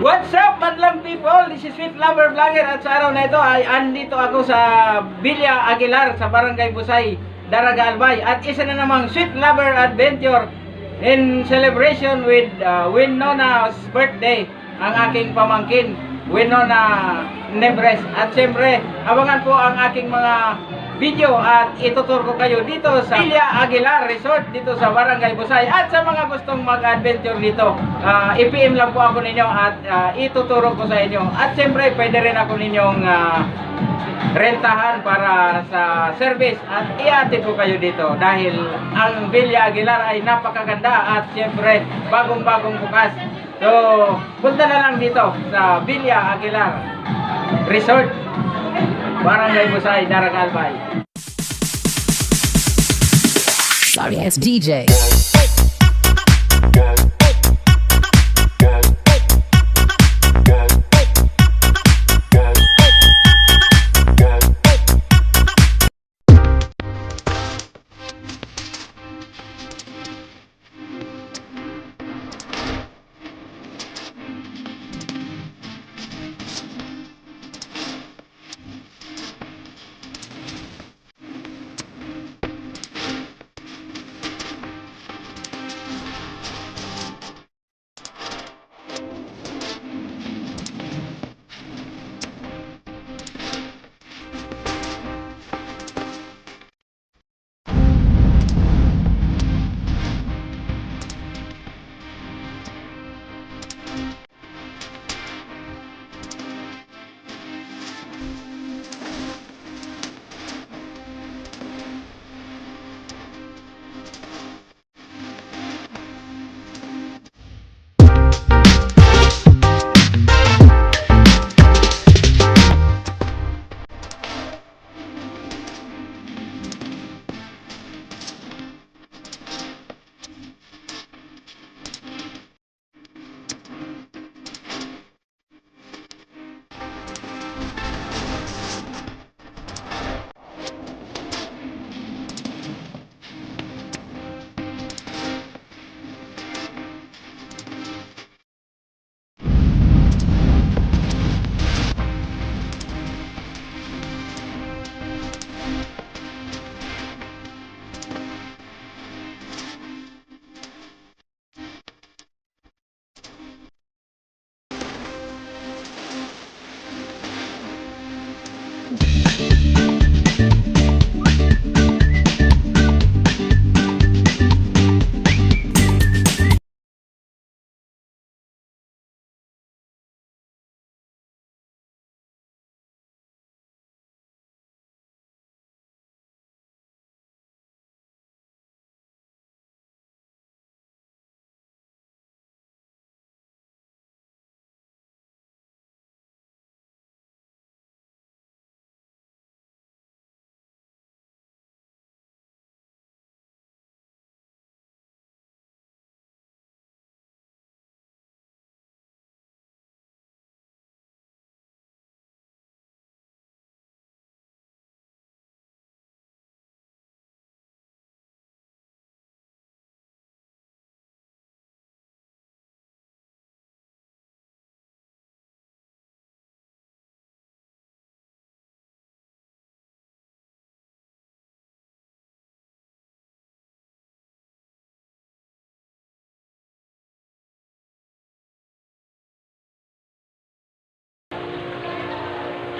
What's up, madlang people? This is Sweet Lover Vlogger at sa araw na ito ay andito ako sa Villa Aguilar sa Barangay Busay, Daraga Albay at isa na namang Sweet Lover Adventure in celebration with Winona's birthday, ang aking pamangkin, Winona Nebres. At siyempre, abangan po ang aking mga video at ituturo ko kayo dito sa Villa Aguilar Resort dito sa Barangay Busay. At sa mga gustong mag-adventure dito, i-PM lang po ako ninyo at ituturo ko sa inyo. At siyempre, pwede rin ako ninyong rentahan para sa service at iatid ko kayo dito dahil ang Villa Aguilar ay napakaganda at siyempre bagong-bagong bukas. So, punta na lang dito sa Villa Aguilar Resort, Barangay Busay, Daraga Albay. Sorry, it's DJ.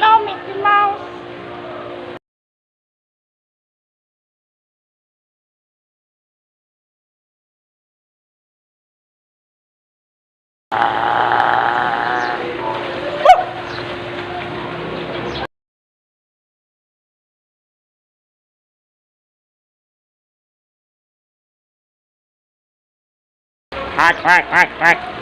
Hello, Mickey Mouse. Quack, quack, quack, quack.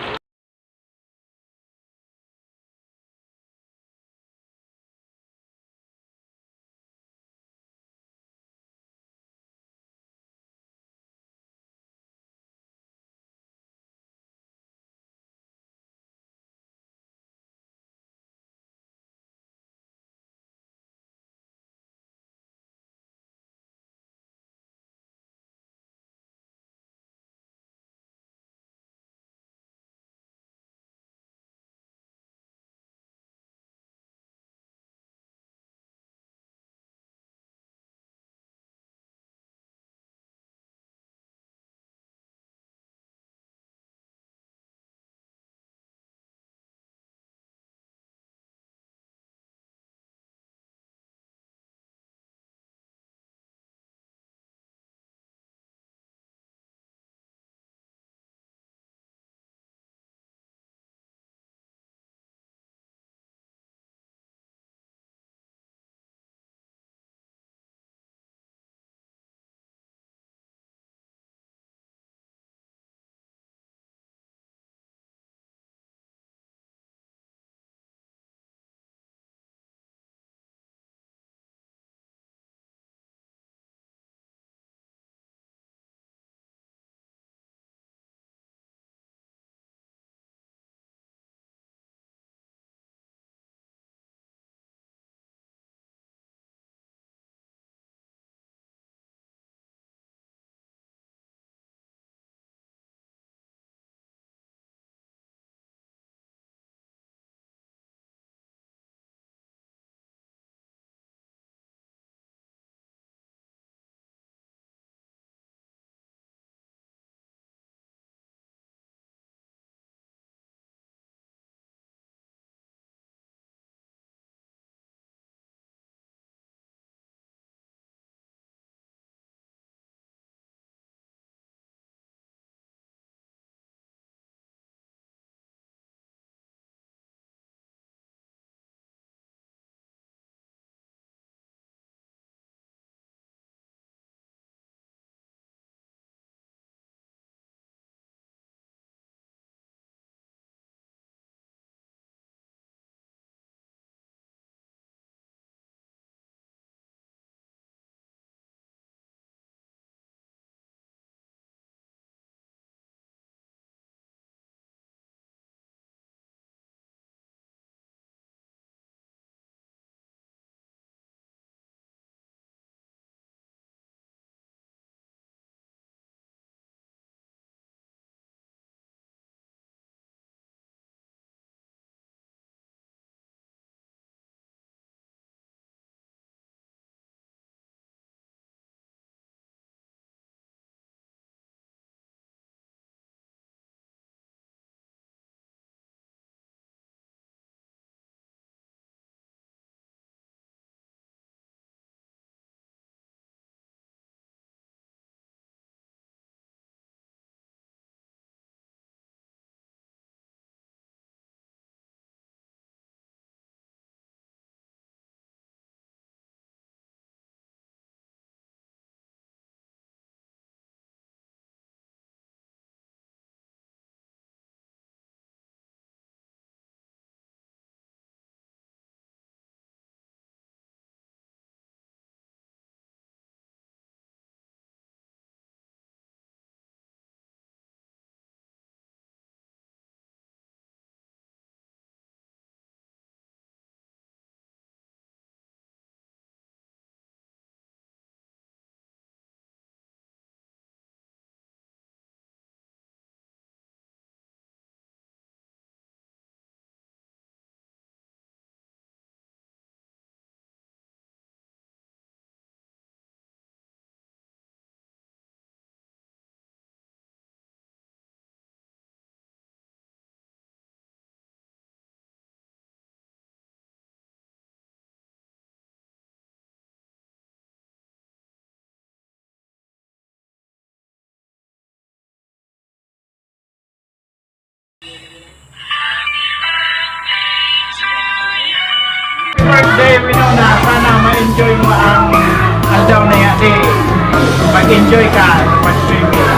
birthday, Winona. Sana ma-enjoy mo ang aldaw na yan. Mag-enjoy ka sa pag-swimming.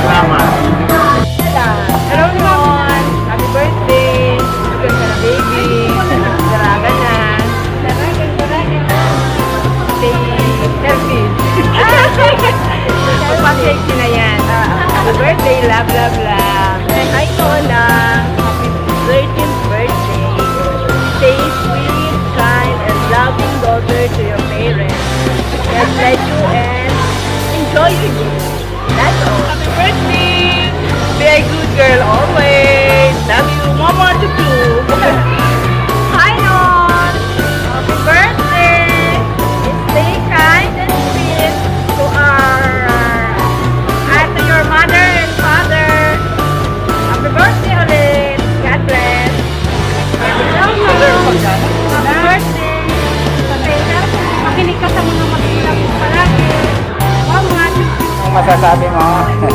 Salamat. Hello, Mon! Happy birthday! Sugar ka na, baby! Daraga na! Say, selfie! Pag-sexy na yan! Happy birthday! Love, love, love! Hi, Tona! Happy 13th birthday! Stay sweet, kind, and loving daughter to your parents. God bless you and enjoy your day! That's all! Happy birthday! Be a good girl always. Love you, Mama Tutu. Hi, Non. Happy birthday. Stay kind and sweet to to your mother and father. Happy birthday ulit. God bless. Happy birthday. Makinig ka sa mga magulang mo palagi. Mama Tutu. Ang masasabi mo? Ano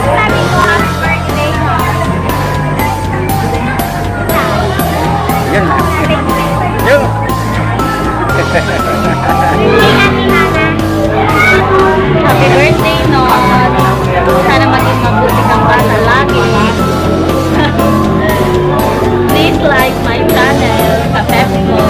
sabi ko, happy birthday mo? Yun na. Yun. Happy birthday, no? Sana maging mabuti kang bata lagi. Please like my channel, Kapepsi mo.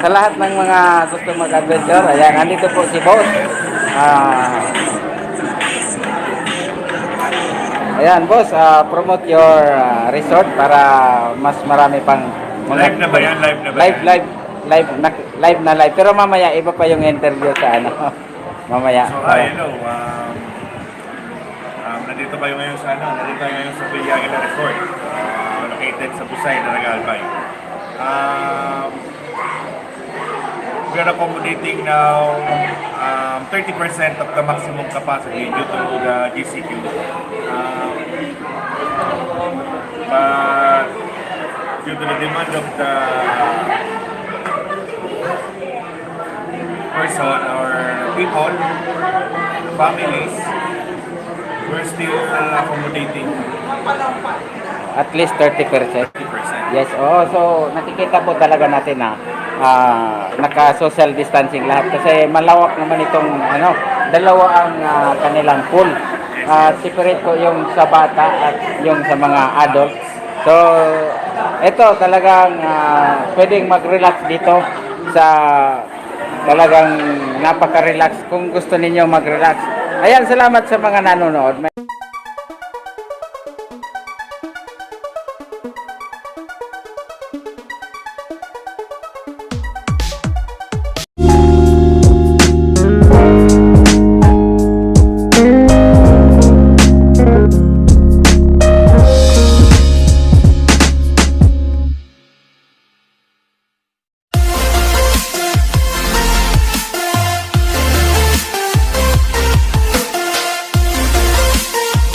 sa lahat ng mga gusto mag-adventure, ayan, nandito po si Boss. Ayan, Boss, promote your resort para mas marami pang Live na ba yan? Live na ba yan? live na live. Pero mamaya, iba pa yung interview sa ano. Mamaya. So, nandito kayo ngayon sa nandito tayo ngayon sa Villa Aguilar Resort, located sa Busay, Daraga Albay. We are accommodating now 30% of the maximum capacity due to the GCQ. But due to the demand of the person or people, families, we're still accommodating At least 30%. 50%. Yes, so nakikita po talaga natin na naka-social distancing lahat kasi malawak naman itong dalawa ang kanilang pool. Separate ko yung sa bata at yung sa mga adult. So, ito talagang pwedeng mag-relax dito sa talagang napaka-relax kung gusto ninyo mag-relax. Ayan, salamat sa mga nanonood.